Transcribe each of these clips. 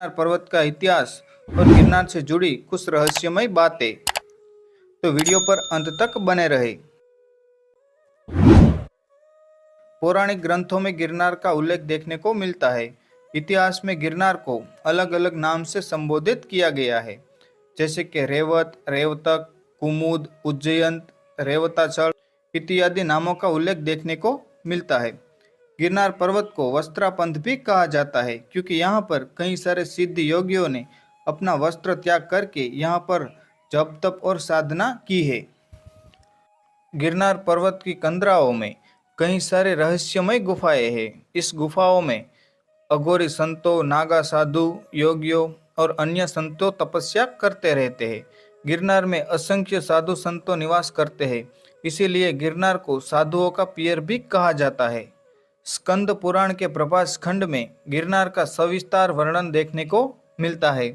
गिरनार पर्वत का इतिहास और गिरनार से जुड़ी कुछ रहस्यमय बातें। तो वीडियो पर अंत तक बने रहे। पौराणिक ग्रंथों में गिरनार का उल्लेख देखने को मिलता है। इतिहास में गिरनार को अलग अलग नाम से संबोधित किया गया है, जैसे कि रेवत, रेवतक, कुमुद, उज्जयंत, रेवताचल इत्यादि नामों का उल्लेख देखने को मिलता है। गिरनार पर्वत को वस्त्रापंथ भी कहा जाता है, क्योंकि यहाँ पर कई सारे सिद्ध योगियों ने अपना वस्त्र त्याग करके यहाँ पर जप तप और साधना की है। गिरनार पर्वत की कंदराओं में कई सारे रहस्यमय गुफाएं हैं। इस गुफाओं में अघोरी संतों, नागा साधु, योगियों और अन्य संतों तपस्या करते रहते हैं। गिरनार में असंख्य साधु संतों निवास करते हैं, इसीलिए गिरनार को साधुओं का पियर भी कहा जाता है। स्कंद पुराण के प्रभास खंड में गिरनार का सविस्तार वर्णन देखने को मिलता है।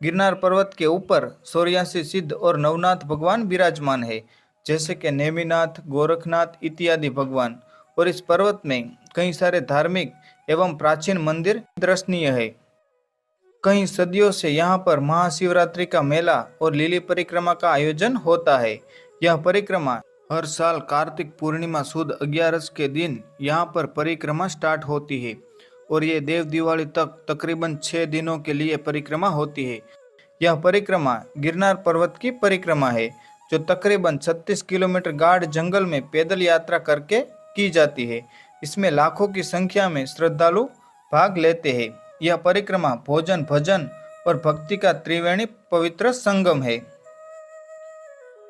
गिरनार पर्वत के ऊपर 84 सिद्ध और नवनाथ भगवान विराजमान है, जैसे कि नेमिनाथ, गोरखनाथ इत्यादि भगवान। और इस पर्वत में कई सारे धार्मिक एवं प्राचीन मंदिर दर्शनीय है। कई सदियों से यहाँ पर महाशिवरात्रि का मेला और लिली परिक्रमा का आयोजन होता है। यह परिक्रमा हर साल कार्तिक पूर्णिमा सुद 11 के दिन यहाँ पर परिक्रमा स्टार्ट होती है और ये देव दिवाली तक तकरीबन 6 दिनों के लिए परिक्रमा होती है। यह परिक्रमा गिरनार पर्वत की परिक्रमा है, जो तकरीबन 36 किलोमीटर गाढ़ जंगल में पैदल यात्रा करके की जाती है। इसमें लाखों की संख्या में श्रद्धालु भाग लेते हैं। यह परिक्रमा भोजन, भजन और भक्ति का त्रिवेणी पवित्र संगम है।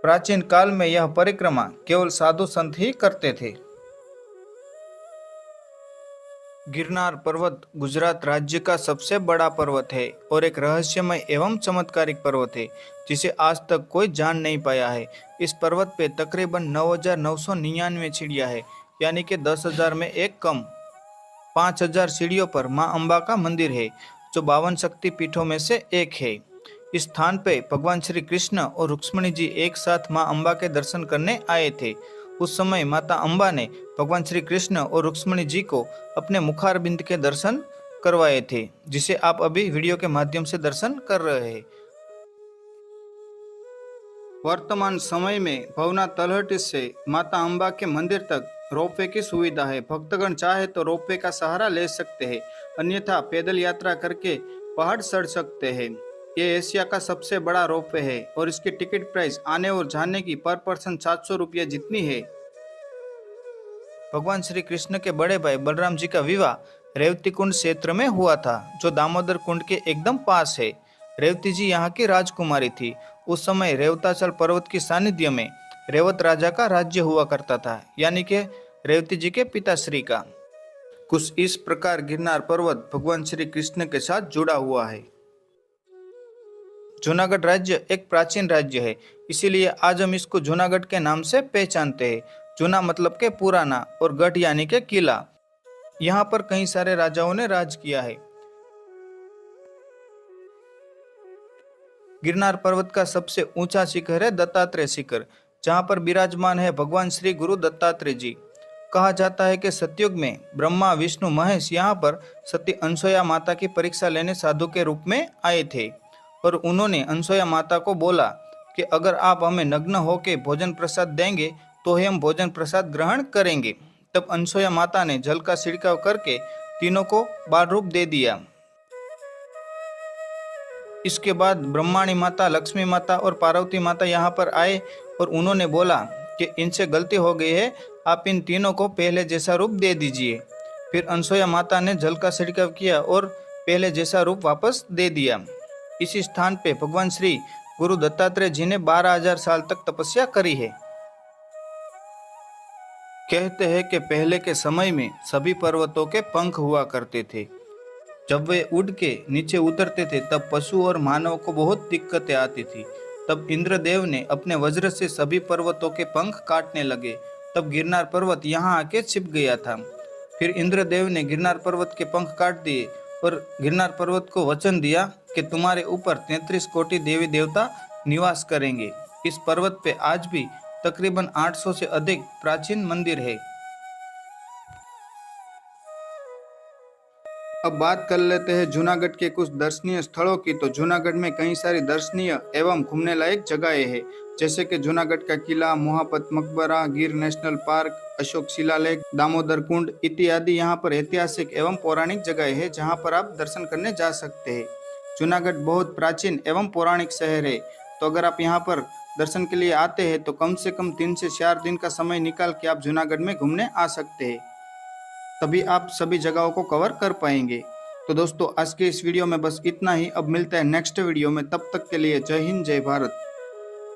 प्राचीन काल में यह परिक्रमा केवल साधु संत ही करते थे। गिरनार पर्वत गुजरात राज्य का सबसे बड़ा पर्वत है और एक रहस्यमय एवं चमत्कारिक पर्वत है, जिसे आज तक कोई जान नहीं पाया है। इस पर्वत पे तकरीबन 9,999 सीढ़ियां है, यानी कि 10,000 में एक कम। 5,000 सीढ़ियों पर मां अम्बा का मंदिर है, जो 52 शक्ति पीठों में से एक है। इस स्थान पे भगवान श्री कृष्ण और रुक्ष्मणी जी एक साथ मां अम्बा के दर्शन करने आए थे। उस समय माता अम्बा ने भगवान श्री कृष्ण और रुक्ष्मणी जी को अपने मुखारबिंद के दर्शन करवाए थे, जिसे आप अभी वीडियो के माध्यम से दर्शन कर रहे हैं। वर्तमान समय में भवना तलहटी से माता अम्बा के मंदिर तक रोपवे की सुविधा है। भक्तगण चाहे तो रोपवे का सहारा ले सकते हैं, अन्यथा पैदल यात्रा करके पहाड़ चढ़ सकते हैं। ये एशिया का सबसे बड़ा रोपवे है और इसकी टिकट प्राइस आने और जाने की पर पर्सन 700 रुपये जितनी है। भगवान श्री कृष्ण के बड़े भाई बलराम जी का विवाह रेवती कुंड क्षेत्र में हुआ था, जो दामोदर कुंड के एकदम पास है। रेवती जी यहाँ की राजकुमारी थी। उस समय रेवताचल पर्वत की सानिध्य में रेवत राजा का राज्य हुआ करता था, यानी कि रेवती जी के पिताश्री का। कुछ इस प्रकार गिरनार पर्वत भगवान श्री कृष्ण के साथ जुड़ा हुआ है। जूनागढ़ राज्य एक प्राचीन राज्य है, इसीलिए आज हम इसको जूनागढ़ के नाम से पहचानते हैं। जूना मतलब के पुराना और गढ़ यानी के किला। यहाँ पर कई सारे राजाओं ने राज किया है। गिरनार पर्वत का सबसे ऊंचा शिखर है दत्तात्रेय शिखर, जहाँ पर विराजमान है भगवान श्री गुरु दत्तात्रेय जी। कहा जाता है कि सतयुग में ब्रह्मा, विष्णु, महेश यहाँ पर सती अनसुया माता की परीक्षा लेने साधु के रूप में आए थे और उन्होंने अनसुया माता को बोला कि अगर आप हमें नग्न होकर भोजन प्रसाद देंगे तो ही हम भोजन प्रसाद ग्रहण करेंगे। तब अनसुया माता ने जल का छिड़काव करके तीनों को बाल रूप दे दिया। इसके बाद ब्रह्माणी माता, लक्ष्मी माता और पार्वती माता यहाँ पर आए और उन्होंने बोला कि इनसे गलती हो गई है, आप इन तीनों को पहले जैसा रूप दे दीजिए। फिर अनसुया माता ने जल का छिड़काव किया और पहले जैसा रूप वापस दे दिया। इसी स्थान पे भगवान श्री गुरु दत्तात्रेय जी ने 12,000 साल तक तपस्या करी है। कहते हैं कि पहले के समय में सभी पर्वतों के पंख हुआ करते थे। जब वे उड़ के नीचे उतरते थे तब पशु और मानव को बहुत दिक्कतें आती थी। तब इंद्रदेव ने अपने वज्र से सभी पर्वतों के पंख काटने लगे। तब गिरनार पर्वत यहाँ आके छिप गया था। फिर इंद्रदेव ने गिरनार पर्वत के पंख काट दिए और गिरनार पर्वत को वचन दिया कि तुम्हारे ऊपर 33 कोटि देवी देवता निवास करेंगे। इस पर्वत पे आज भी तकरीबन 800 से अधिक प्राचीन मंदिर है। अब बात कर लेते हैं जूनागढ़ के कुछ दर्शनीय स्थलों की। तो जूनागढ़ में कई सारी दर्शनीय एवं घूमने लायक जगहें हैं, जैसे कि जूनागढ़ का किला, मोहापत मकबरा, गिर नेशनल पार्क, अशोक शिलालेख, दामोदर कुंड इत्यादि यहाँ पर ऐतिहासिक एवं पौराणिक जगहें हैं जहाँ पर आप दर्शन करने जा सकते हैं। जूनागढ़ बहुत प्राचीन एवं पौराणिक शहर है, तो अगर आप यहाँ पर दर्शन के लिए आते हैं तो कम से कम 3 से 4 दिन का समय निकाल के आप जूनागढ़ में घूमने आ सकते हैं, तभी आप सभी जगहों को कवर कर पाएंगे। तो दोस्तों, आज के इस वीडियो में बस इतना ही। अब मिलते हैं नेक्स्ट वीडियो में, तब तक के लिए जय हिंद जय भारत।